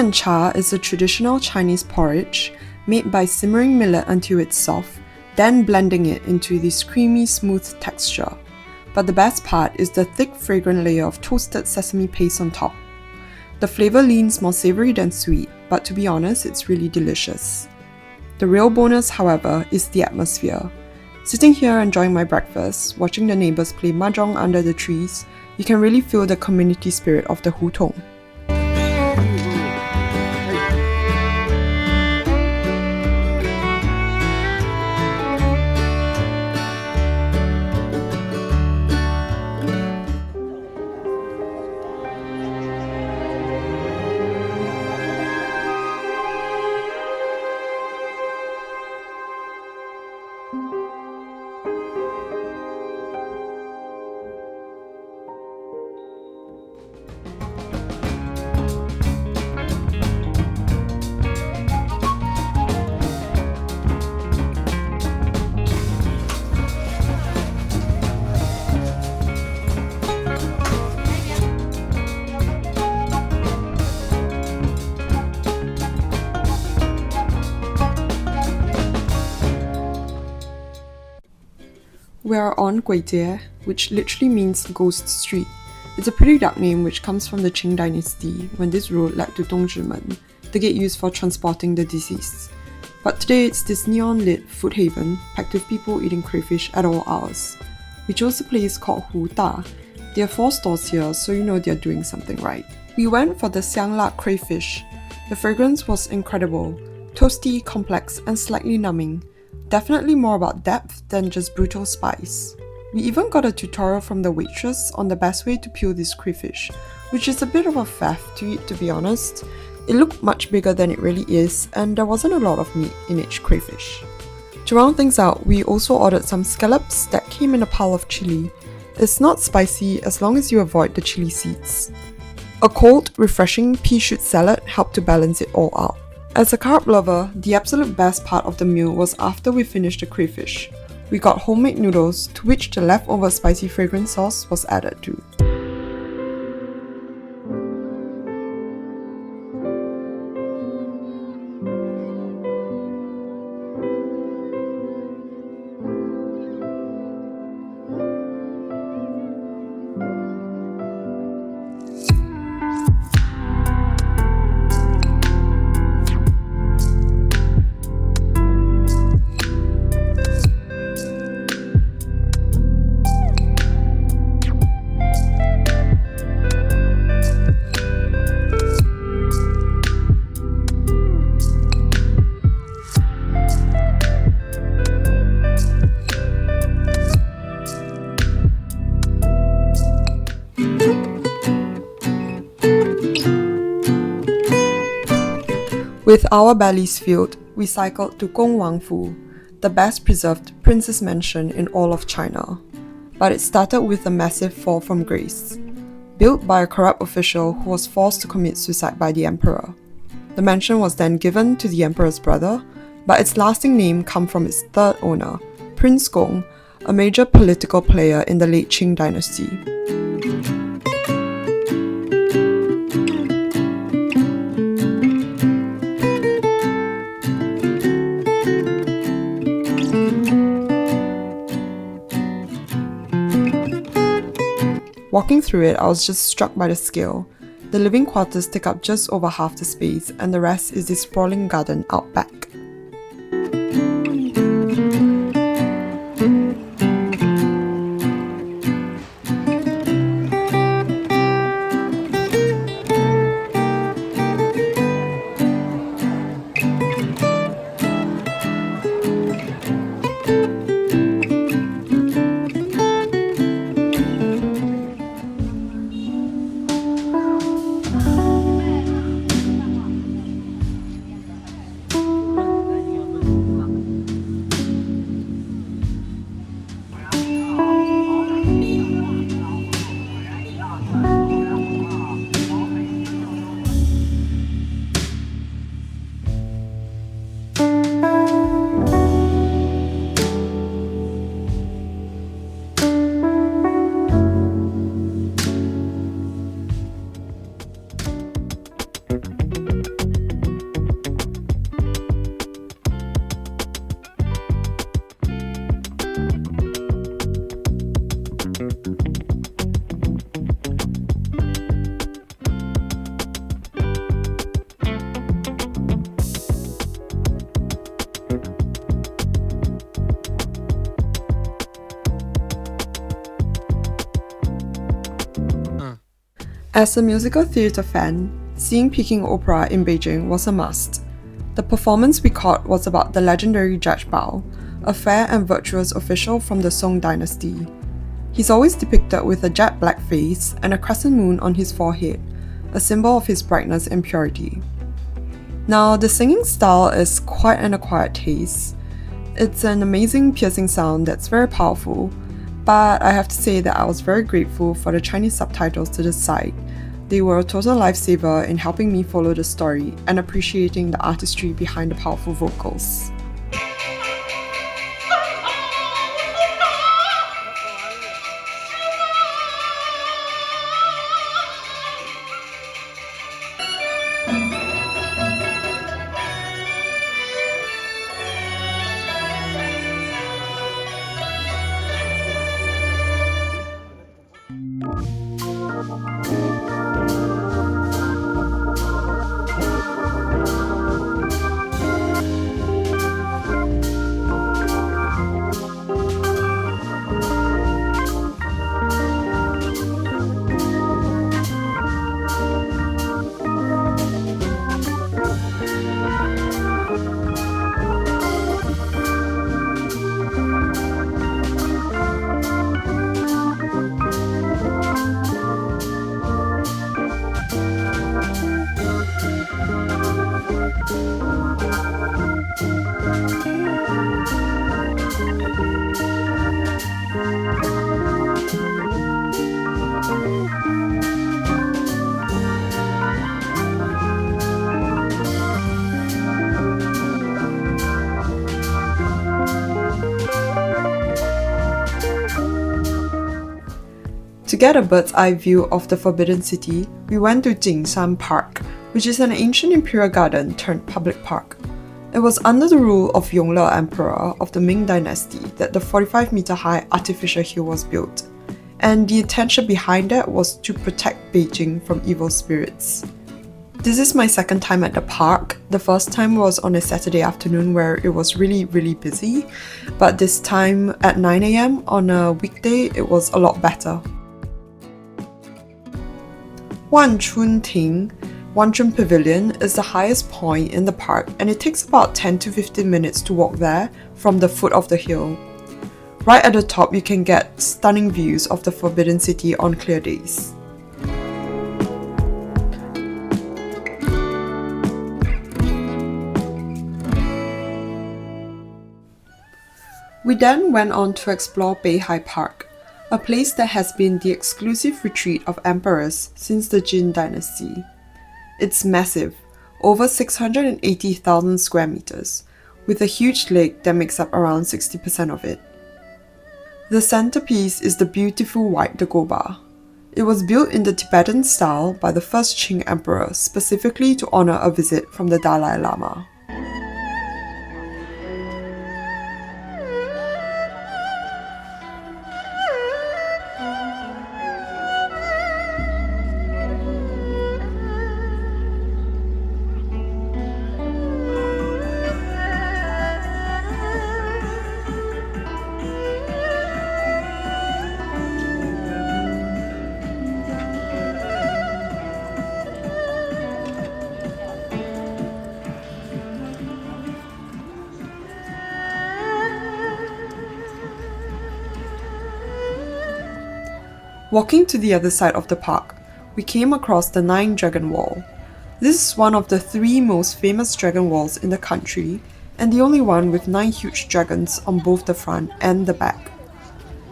Mian Cha is a traditional Chinese porridge made by simmering millet until it's soft, then blending it into this creamy, smooth texture. But the best part is the thick, fragrant layer of toasted sesame paste on top. The flavor leans more savory than sweet, but to be honest, it's really delicious. The real bonus, however, is the atmosphere. Sitting here enjoying my breakfast, watching the neighbors play mahjong under the trees, you can really feel the community spirit of the hutong. We are on Guijie, which literally means Ghost Street. It's a pretty dark name which comes from the Qing dynasty, when this road led to Dongzhimen, the gate used for transporting the deceased. But today it's this neon-lit food haven, packed with people eating crayfish at all hours. We chose a place called Hu Da. There are 4 stores here, so you know they're doing something right. We went for the Xiangla crayfish. The fragrance was incredible, toasty, complex, and slightly numbing. Definitely more about depth than just brutal spice. We even got a tutorial from the waitress on the best way to peel this crayfish, which is a bit of a faff to eat, to be honest. It looked much bigger than it really is, and there wasn't a lot of meat in each crayfish. To round things out, we also ordered some scallops that came in a pile of chili. It's not spicy as long as you avoid the chili seeds. A cold, refreshing pea shoot salad helped to balance it all out. As a carb lover, the absolute best part of the meal was after we finished the crayfish. We got homemade noodles, to which the leftover spicy fragrant sauce was added to. With our bellies filled, we cycled to Gong Wang Fu, the best preserved prince's mansion in all of China. But it started with a massive fall from grace, built by a corrupt official who was forced to commit suicide by the emperor. The mansion was then given to the emperor's brother, but its lasting name comes from its third owner, Prince Gong, a major political player in the late Qing dynasty. Walking through it, I was just struck by the scale. The living quarters take up just over half the space, and the rest is this sprawling garden out back. As a musical theatre fan, seeing Peking Opera in Beijing was a must. The performance we caught was about the legendary Judge Miao, a fair and virtuous official from the Song dynasty. He's always depicted with a jet black face and a crescent moon on his forehead, a symbol of his brightness and purity. Now, the singing style is quite an acquired taste. It's an amazing piercing sound that's very powerful, but I have to say that I was very grateful for the Chinese subtitles to the site. They were a total lifesaver in helping me follow the story and appreciating the artistry behind the powerful vocals. To get a bird's eye view of the Forbidden City, we went to Jingshan Park, which is an ancient imperial garden turned public park. It was under the rule of Yongle Emperor of the Ming Dynasty that the 45-meter high artificial hill was built, and the intention behind that was to protect Beijing from evil spirits. This is my second time at the park. The first time was on a Saturday afternoon where it was really busy, but this time at 9 AM on a weekday it was a lot better. Wanchun Pavilion is the highest point in the park, and it takes about 10 to 15 minutes to walk there from the foot of the hill. Right at the top you can get stunning views of the Forbidden City on clear days. We then went on to explore Beihai Park, a place that has been the exclusive retreat of emperors since the Jing dynasty. It's massive, over 680,000 square meters, with a huge lake that makes up around 60% of it. The centerpiece is the beautiful White Dagoba. It was built in the Tibetan style by the first Qing emperor specifically to honor a visit from the Dalai Lama. Walking to the other side of the park, we came across the Nine Dragon Wall. This is one of the 3 most famous dragon walls in the country, and the only one with 9 huge dragons on both the front and the back.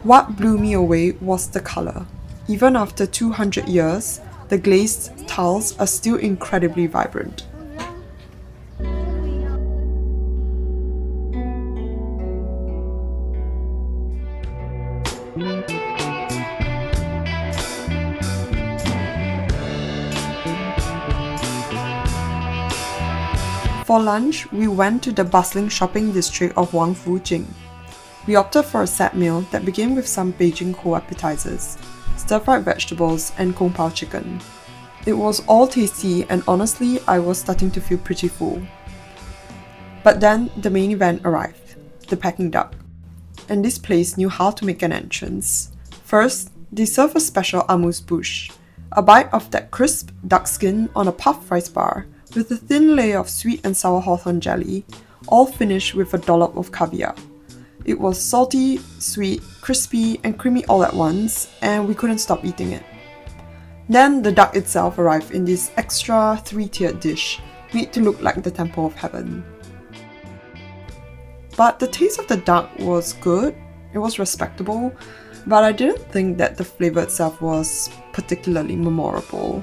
What blew me away was the color. Even after 200 years, the glazed tiles are still incredibly vibrant. For lunch, we went to the bustling shopping district of Wang Fu, Jing. We opted for a set meal that began with some Beijing cool appetizers, stir-fried vegetables and kung pao chicken. It was all tasty, and honestly, I was starting to feel pretty full. But then the main event arrived, the Peking Duck. And this place knew how to make an entrance. First, they serve a special amuse-bouche, A bite of that crisp duck skin on a puffed rice bar with a thin layer of sweet and sour hawthorn jelly, all finished with a dollop of caviar. It was salty, sweet, crispy, and creamy all at once, and we couldn't stop eating it. Then the duck itself arrived in this extra 3-tiered dish, made to look like the Temple of Heaven. But the taste of the duck was good, it was respectable, but I didn't think that the flavour itself was particularly memorable.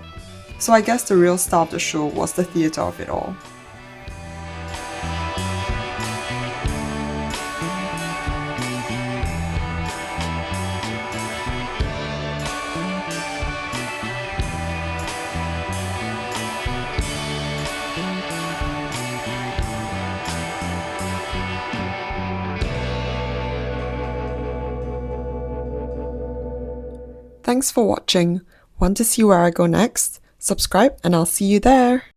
So I guess the real star of the show was the theatre of it all. Thanks for watching. Want to see where I go next? Subscribe and I'll see you there!